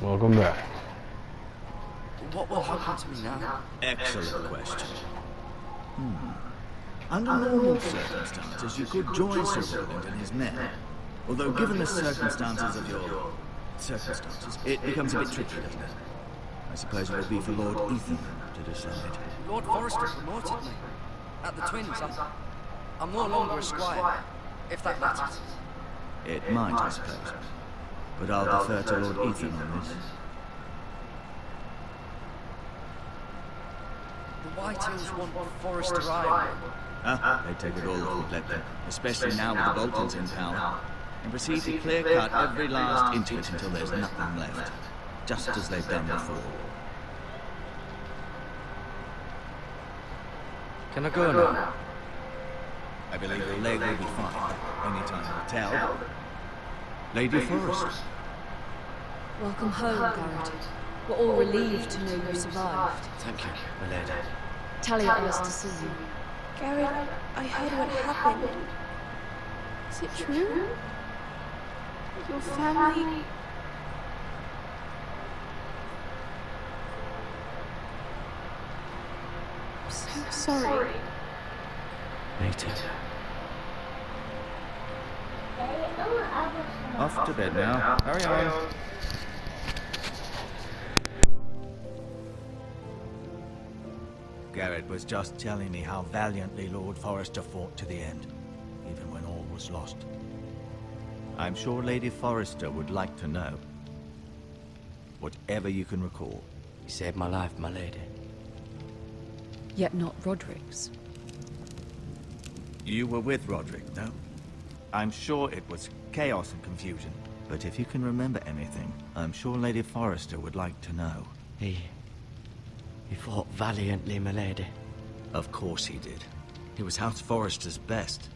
Welcome back. What will happen to me now? Excellent question. Under normal circumstances, you could join Sir Roland and his men. Although given the circumstances of your circumstances, it becomes a bit tricky, doesn't it? I suppose it will be for Lord Ethan to decide. Lord Forrester promoted me. At the Twins, I'm no longer a squire, if that matters. It might, I suppose. But I'll defer to Lord Ethan on this. The Whitehills want Forrester Island. They take it all if we let them, especially now with the Boltons in power, and proceed to clear-cut every last inch of it until there's nothing left, just as they've done before. Can I go now? I believe your leg will be fine. Any time will tell. Lady Forrester. Welcome home, Garrett. We're all relieved to know you survived. Thank you, my lady. Talia asked to see you. Garrett, I heard what happened. Is it true? Your family... I'm so sorry. Me too. Off to bed now. Hurry on. Garrett was just telling me how valiantly Lord Forrester fought to the end, even when all was lost. I'm sure Lady Forrester would like to know. Whatever you can recall. You saved my life, my lady. Yet not Roderick's. You were with Roderick, no? I'm sure it was chaos and confusion. But if you can remember anything, I'm sure Lady Forrester would like to know. He fought valiantly, my lady. Of course he did. He was House Forrester's best.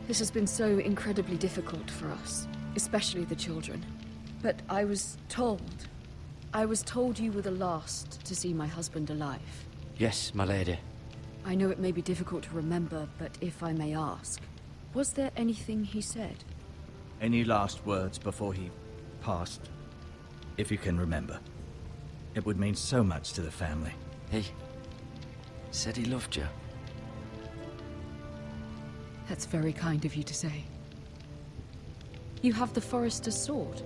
This has been so incredibly difficult for us, especially the children. But I was told you were the last to see my husband alive. Yes, my lady. I know it may be difficult to remember, but if I may ask, was there anything he said? Any last words before he passed? If you can remember. It would mean so much to the family. He said he loved you. That's very kind of you to say. You have the Forrester's sword.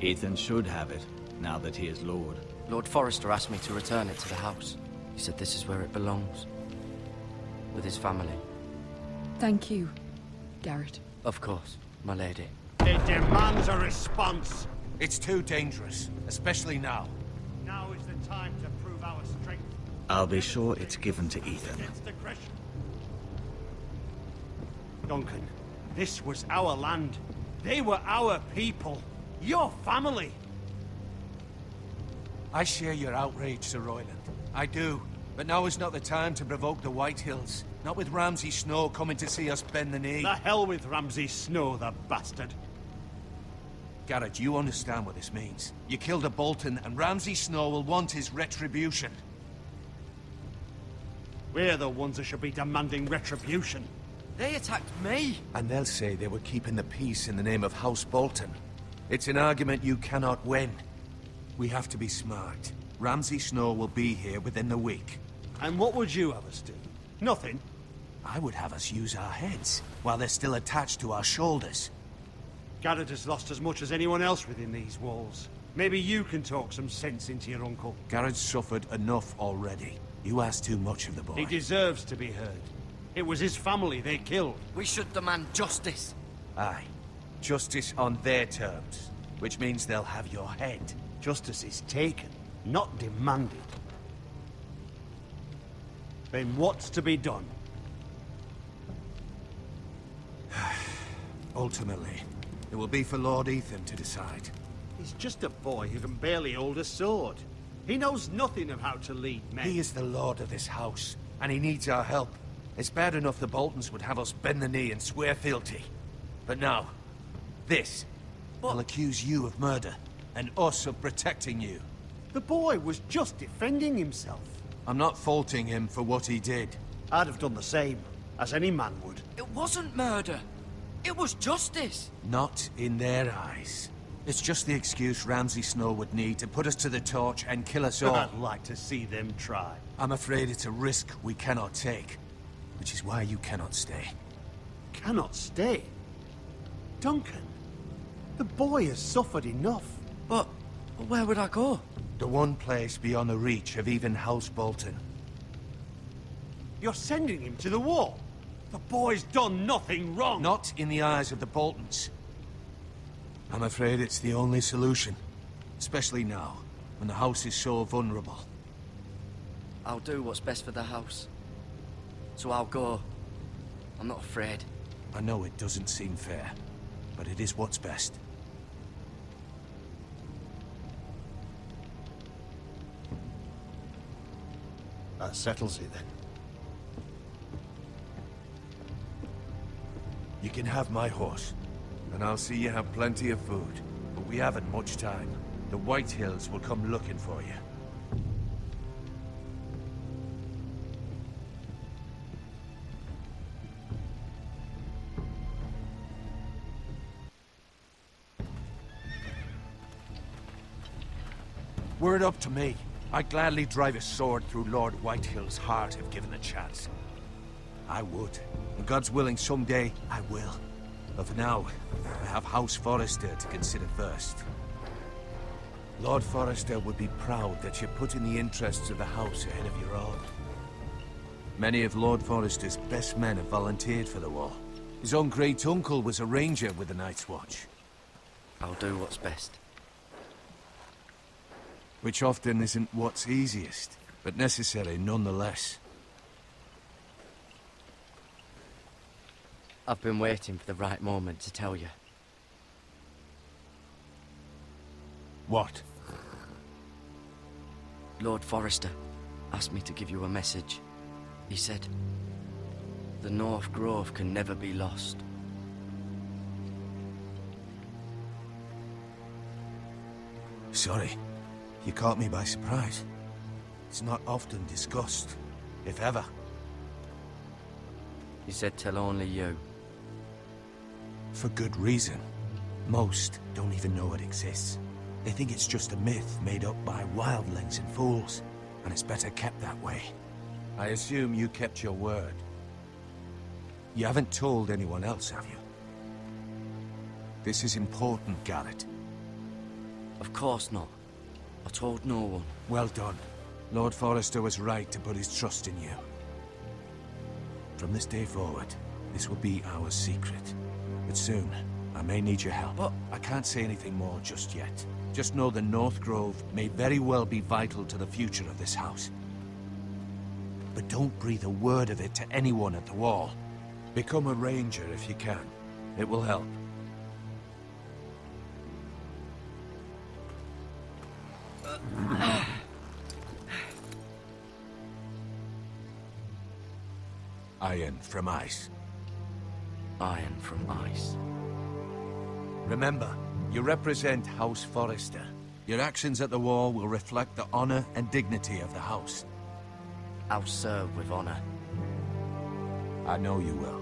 Ethan should have it, now that he is Lord. Lord Forrester asked me to return it to the house. He said this is where it belongs. With his family. Thank you, Garrett. Of course, my lady. It demands a response. It's too dangerous, especially now. Now is the time to prove our strength. I'll be sure it's given to Ethan. Against aggression. Duncan, this was our land. They were our people. Your family. I share your outrage, Sir Royland. I do. But now is not the time to provoke the Whitehills. Not with Ramsay Snow coming to see us bend the knee. The hell with Ramsay Snow, the bastard. Garrett, you understand what this means. You killed a Bolton, and Ramsay Snow will want his retribution. We're the ones that should be demanding retribution. They attacked me! And they'll say they were keeping the peace in the name of House Bolton. It's an argument you cannot win. We have to be smart. Ramsay Snow will be here within the week. And what would you have us do? Nothing. I would have us use our heads, while they're still attached to our shoulders. Garrett has lost as much as anyone else within these walls. Maybe you can talk some sense into your uncle. Garrett's suffered enough already. You ask too much of the boy. He deserves to be heard. It was his family they killed. We should demand justice. Aye. Justice on their terms. Which means they'll have your head. Justice is taken, not demanded. Then what's to be done? Ultimately, it will be for Lord Ethan to decide. He's just a boy who can barely hold a sword. He knows nothing of how to lead men. He is the lord of this house, and he needs our help. It's bad enough the Boltons would have us bend the knee and swear fealty. But now, this. They'll accuse you of murder, and us of protecting you. The boy was just defending himself. I'm not faulting him for what he did. I'd have done the same, as any man would. It wasn't murder. It was justice. Not in their eyes. It's just the excuse Ramsay Snow would need to put us to the torch and kill us all. I'd like to see them try. I'm afraid it's a risk we cannot take, which is why you cannot stay. Cannot stay? Duncan, the boy has suffered enough. But where would I go? The one place beyond the reach of even House Bolton. You're sending him to the wall. The boy's done nothing wrong. Not in the eyes of the Boltons. I'm afraid it's the only solution. Especially now, when the house is so vulnerable. I'll do what's best for the house. So I'll go. I'm not afraid. I know it doesn't seem fair, but it is what's best. That settles it then. You can have my horse, and I'll see you have plenty of food. But we haven't much time. The White Hills will come looking for you. Were it up to me, I'd gladly drive a sword through Lord Whitehill's heart if given a chance. I would. And God's willing, someday I will. But for now, I have House Forrester to consider first. Lord Forrester would be proud that you put in the interests of the house ahead of your own. Many of Lord Forrester's best men have volunteered for the war. His own great-uncle was a ranger with the Night's Watch. I'll do what's best. Which often isn't what's easiest, but necessary nonetheless. I've been waiting for the right moment to tell you. What? Lord Forrester asked me to give you a message. He said, the North Grove can never be lost. Sorry. You caught me by surprise. It's not often discussed, if ever. He said tell only you. For good reason. Most don't even know it exists. They think it's just a myth made up by wildlings and fools, and it's better kept that way. I assume you kept your word. You haven't told anyone else, have you? This is important, Garrett. Of course not. I told no one. Well done. Lord Forrester was right to put his trust in you. From this day forward, this will be our secret. But soon, I may need your help. But I can't say anything more just yet. Just know the North Grove may very well be vital to the future of this house. But don't breathe a word of it to anyone at the wall. Become a ranger if you can. It will help. Iron from ice. Iron from ice. Remember, you represent House Forrester. Your actions at the wall will reflect the honor and dignity of the house. I'll serve with honor. I know you will.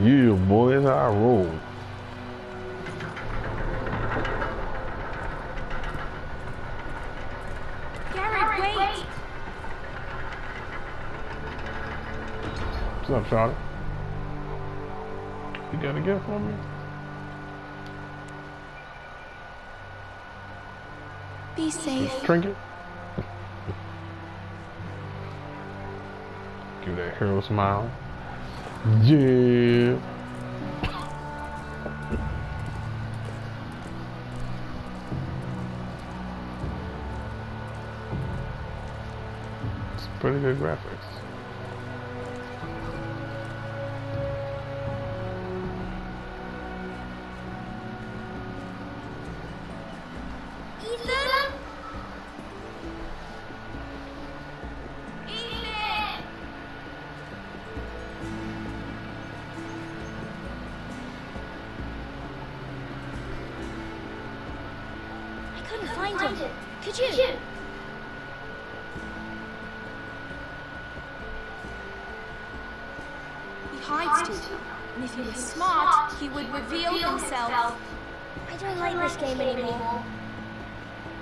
Yeah, boys, I roll. Garrett, wait! What's up, Charlotte? You got a gift for me? Be safe. Trinket? Give that hero smile. Yeah. It's pretty good graphics. Ethan! Ethan! I couldn't find him. Could you? hides to you. And if he was smart, he would reveal himself. I don't like this game anymore.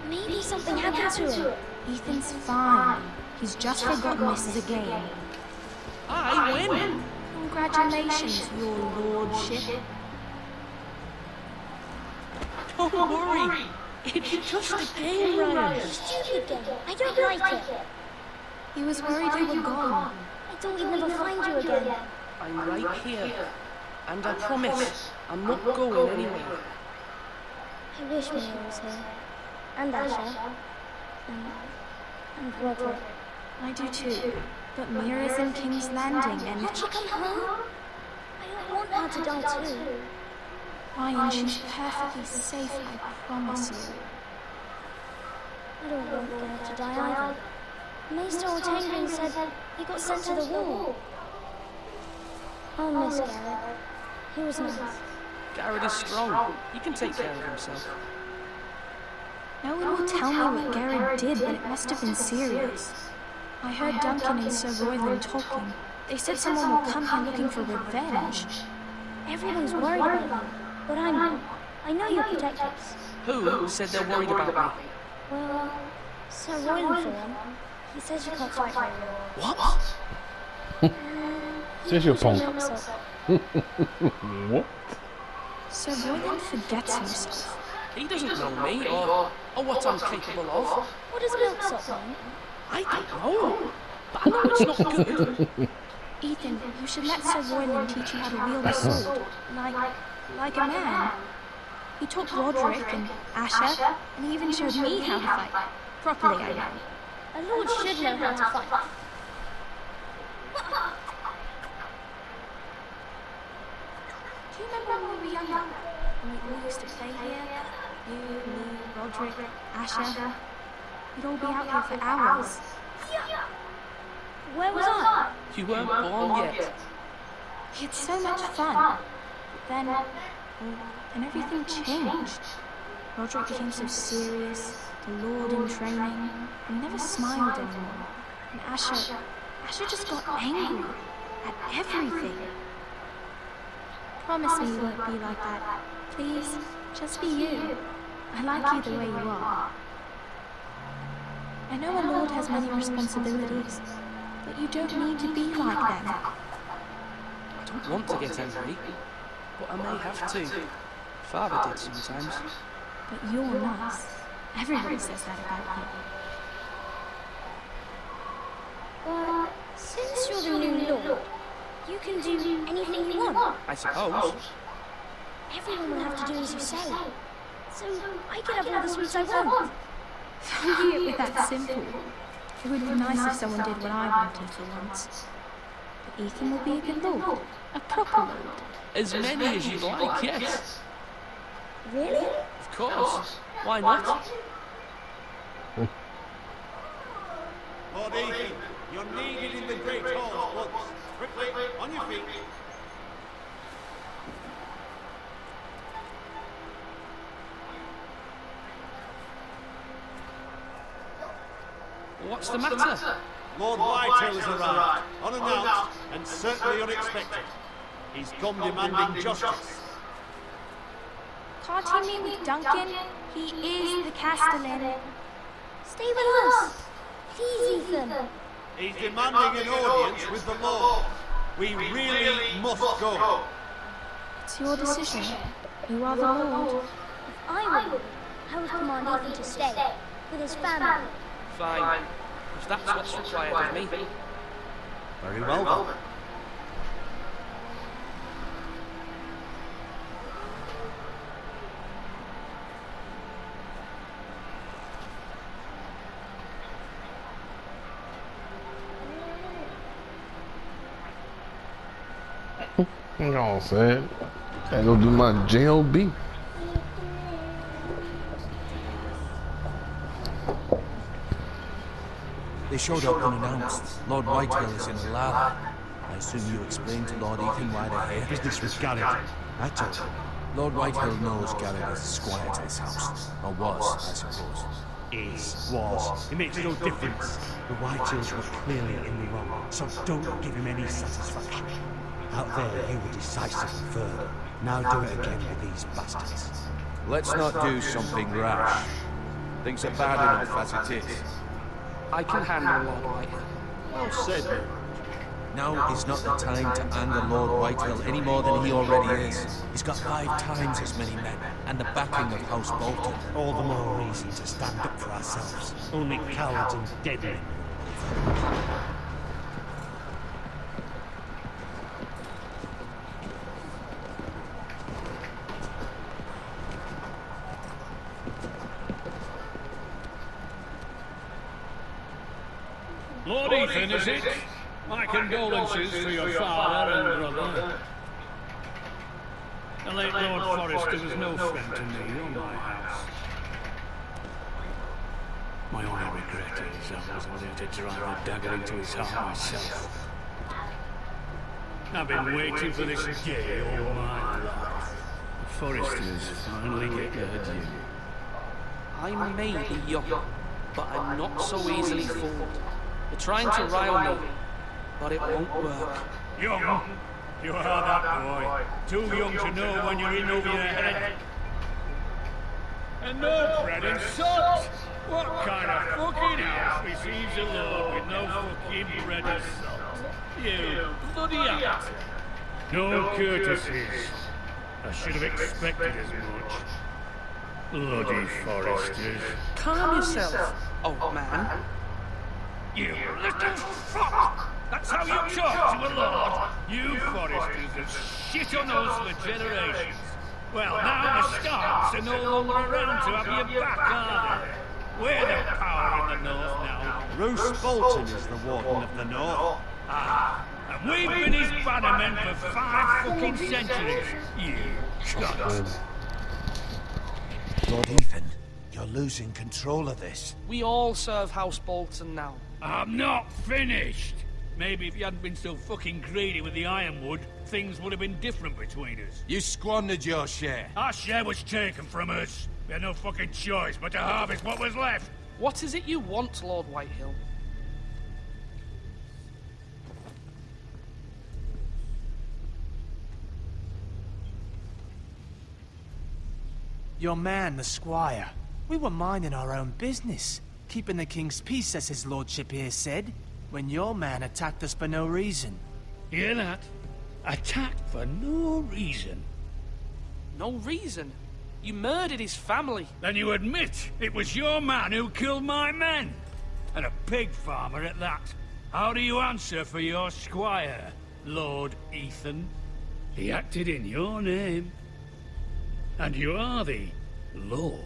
Maybe something happened to him. Ethan's fine. He's just forgotten this is a game. I win! Congratulations, your lordship. Don't worry. It's just a game, Ryan. Stupid game. I don't like it. He was worried you were gone. I thought we'd never find you again. I'm right here. And I promise, I'm not going anywhere. I wish Mia was here. And Asher. And Roderick. I do too. But Mira's in King's Landing and... Did she come home? I don't want her to die too. Ryan, she's perfectly safe, I promise you. I don't want Garrett to die either. Maester Ortangren said he got sent to the wall. I'll miss Garrett. He was nice. Garrett is strong. He can take care of himself. No one will tell me what Garrett did, but it must have been serious. I heard Duncan and Sir Royland talking. They said someone will come here looking for revenge. Everyone's worried about you, but I know you're protectors. Who said they're worried about me? Well, Sir Royland for one. He says you can't fight very well. What? Says your punk. What? Sir Royland forgets himself. He doesn't know me or what I'm capable of. What does milksop mean? I don't know. But I know it's not good. Ethan, you should let Sir Royland teach you how to wield a sword. Like a man. He taught Roderick and Asher, and he even showed me how to fight. Properly, I know. A lord should know how to fight. Do you remember when we were younger? When we all used to play here? You, me, Roderick, Asher. We'd all be out here for hours. Where was I? You weren't born yet. We had so much fun. But then everything changed. Roderick became so serious, the Lord in training. He never smiled anymore. And Asher just got angry at everything. Promise me you won't be like that. Please, just be you. I like you the way you are. I know a lord has many responsibilities, but you don't need to be like them. I don't want to get angry, but I may have to. Father did sometimes. But you're nice. Everybody says that about you. But since you're the new lord, you can do anything you want. I suppose. Everyone will have to do as you say. So I can have all the sweets I want. Don't keep it that simple. It would be nice if someone did what I wanted for once. But Ethan will be a good lord. A proper lord. As many as you'd like, yes. Really? Of course. Why not? Lord Ethan, you're needed in the Great Hall at once. Quickly, on your feet. What's the matter? Lord Whitehall has arrived, unannounced and certainly unexpected. He's come demanding justice. Can't he meet with Duncan? He is the Castellan. Stay with us. Please, Ethan. He's demanding an audience with the Lord. We really must go. It's your decision. You are the Lord. If I were, I would command Ethan to stay with his family. Fine. If that's what's required of me. Very well then. I'm gonna say it. I go do my JLB. They showed up unannounced. Lord Whitehall is in the lab. I assume you explained to Lord Ethan why they're here. Business with Garrett. I told him. Lord Whitehall knows Garrett is squire to this house. Or was, I suppose. Was. It makes no difference. The Whitehills were clearly in the wrong, so don't give him any satisfaction. Out there, you were decisive and firm. Now do it again with these bastards. Let's not do something rash. Things are bad enough as it is. I can handle Lord Whitehill. Well said, then. Now is not the time to anger Lord Whitehill any more than he already is. He's got 5 times as many men, and the backing of House Bolton. All the more reason to stand up for ourselves. Only cowards and dead men. Lord Ethan, is it? My condolences to your father and brother. The late Lord Forrester was no friend to me or my house. My only regret is I wasn't there to drive a dagger into his heart myself. I've been waiting for this day all my life. The Forresters finally get their due. I may be young, but I'm not so easily fooled. You're trying to rile me, but it won't work. Young? You are that boy. Too young to know when you're in over your head. And no bread and salt! What kind of fucking house receives a lord with no fucking bread and salt? You bloody actor. No courtesies. I should have expected as much. Bloody Forresters. Calm yourself, old man. You little fuck! That's how you talk to a lord! You Forresters have shit on us for generations. Well, now the Starks are no longer around to have your back, are they? We're the power in the north now. Roose Bolton is the Warden of the North. Ah, and we've been his bannermen for 5 fucking centuries. You cunt. Lord Ethan, you're losing control of this. We all serve House Bolton now. I'm not finished. Maybe if you hadn't been so fucking greedy with the ironwood, things would have been different between us. You squandered your share. Our share was taken from us. We had no fucking choice but to harvest what was left. What is it you want, Lord Whitehill? Your man, the squire. We were minding our own business, keeping the king's peace, as his lordship here said, when your man attacked us for no reason. Hear that? Attacked for no reason. No reason? You murdered his family. Then you admit it was your man who killed my men. And a pig farmer at that. How do you answer for your squire, Lord Ethan? He acted in your name. And you are the lord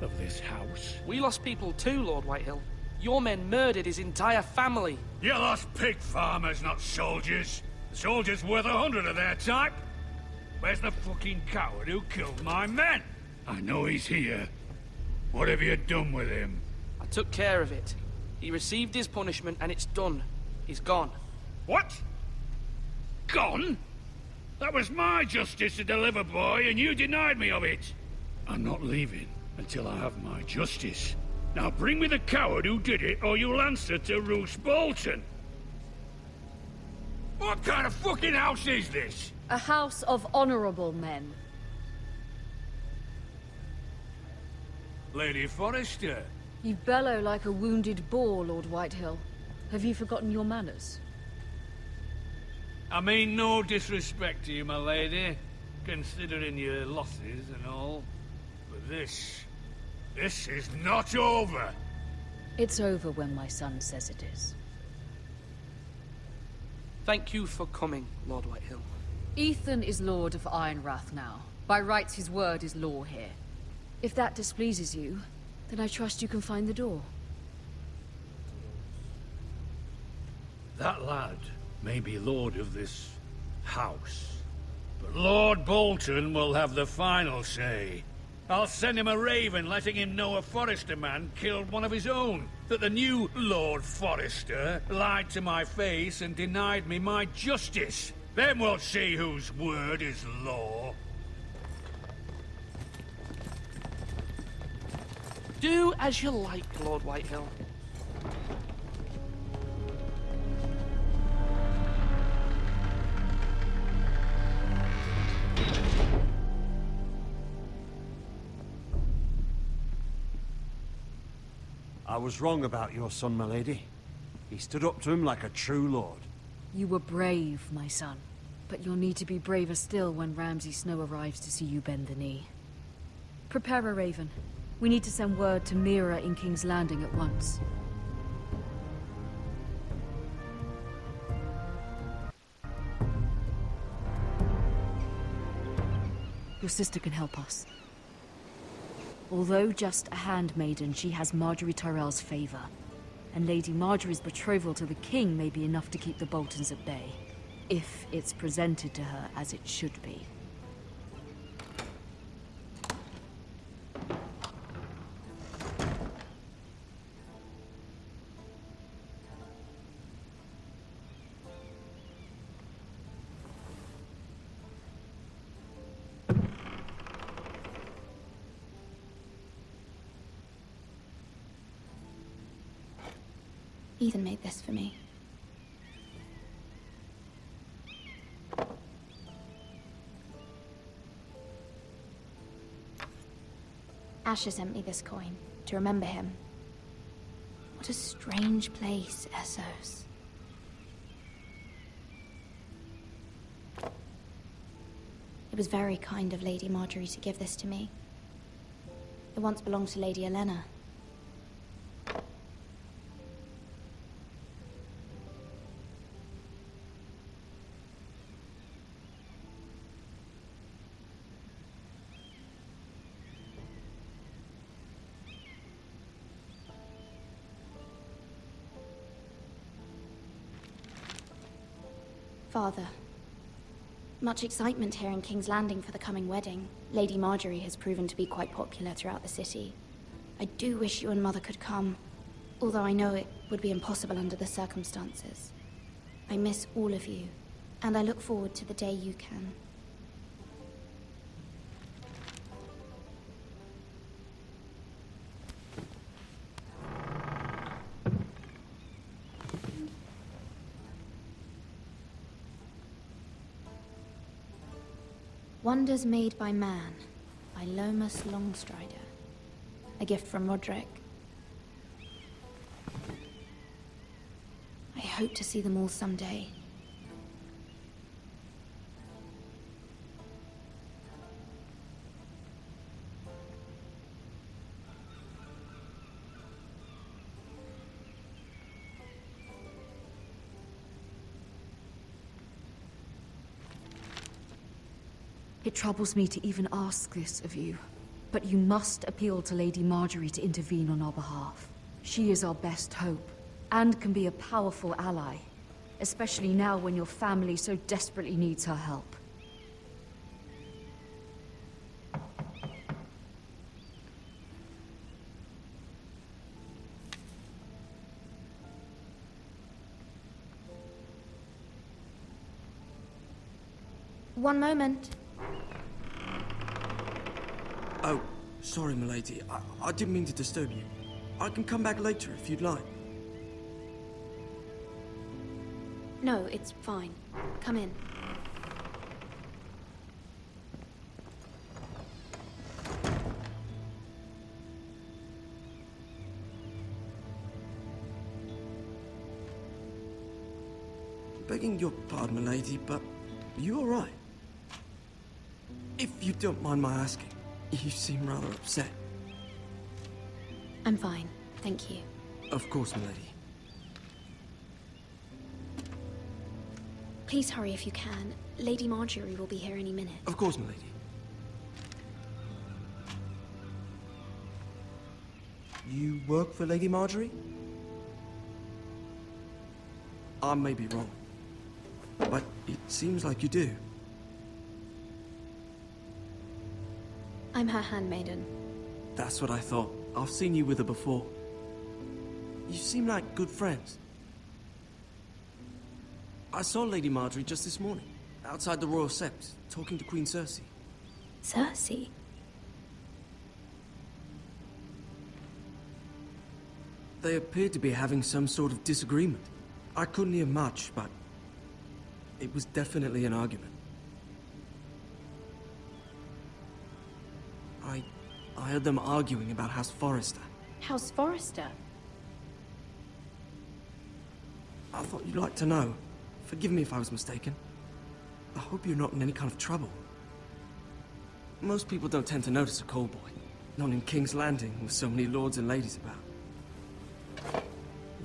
of this house. We lost people too, Lord Whitehill. Your men murdered his entire family. You lost pig farmers, not soldiers. The soldiers worth 100 of their type. Where's the fucking coward who killed my men? I know he's here. What have you done with him? I took care of it. He received his punishment and it's done. He's gone. What? Gone? That was my justice to deliver, boy, and you denied me of it. I'm not leaving until I have my justice. Now bring me the coward who did it, or you'll answer to Roose Bolton. What kind of fucking house is this? A house of honorable men. Lady Forrester. You bellow like a wounded boar, Lord Whitehill. Have you forgotten your manners? I mean no disrespect to you, my lady, considering your losses and all. But this is not over. It's over when my son says it is. Thank you for coming, Lord Whitehill. Ethan is Lord of Ironrath now. By rights, his word is law here. If that displeases you, then I trust you can find the door. That lad may be lord of this house, but Lord Bolton will have the final say. I'll send him a raven letting him know a Forrester man killed one of his own, that the new Lord Forrester lied to my face and denied me my justice. Then we'll see whose word is law. Do as you like, Lord Whitehill. I was wrong about your son, milady. He stood up to him like a true lord. You were brave, my son. But you'll need to be braver still when Ramsay Snow arrives to see you bend the knee. Prepare a raven. We need to send word to Mira in King's Landing at once. Your sister can help us. Although just a handmaiden, she has Marjorie Tyrell's favor. And Lady Marjorie's betrothal to the king may be enough to keep the Boltons at bay. If it's presented to her as it should be. Ethan made this for me. Asher sent me this coin to remember him. What a strange place, Essos. It was very kind of Lady Marjorie to give this to me. It once belonged to Lady Elena. Father, much excitement here in King's Landing for the coming wedding. Lady Marjorie has proven to be quite popular throughout the city. I do wish you and Mother could come, although I know it would be impossible under the circumstances. I miss all of you, and I look forward to the day you can. Wonders Made by Man, by Lomas Longstrider. A gift from Roderick. I hope to see them all someday. It troubles me to even ask this of you, but you must appeal to Lady Marjorie to intervene on our behalf. She is our best hope, and can be a powerful ally, especially now when your family so desperately needs her help. One moment. Oh, sorry, milady. I didn't mean to disturb you. I can come back later if you'd like. No, it's fine. Come in. Begging your pardon, milady, but are you all right? If you don't mind my asking, you seem rather upset. I'm fine, thank you. Of course, milady. Please hurry if you can. Lady Marjorie will be here any minute. Of course, milady. You work for Lady Marjorie? I may be wrong, but it seems like you do. I'm her handmaiden. That's what I thought. I've seen you with her before. You seem like good friends. I saw Lady Marjorie just this morning, outside the Royal Sept, talking to Queen Cersei. Cersei? They appeared to be having some sort of disagreement. I couldn't hear much, but it was definitely an argument. I heard them arguing about House Forrester. House Forrester? I thought you'd like to know. Forgive me if I was mistaken. I hope you're not in any kind of trouble. Most people don't tend to notice a call boy. Not in King's Landing, with so many lords and ladies about.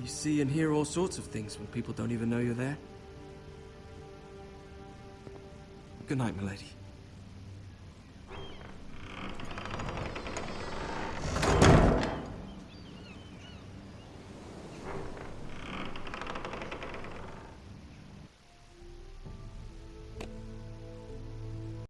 You see and hear all sorts of things when people don't even know you're there. Good night, milady.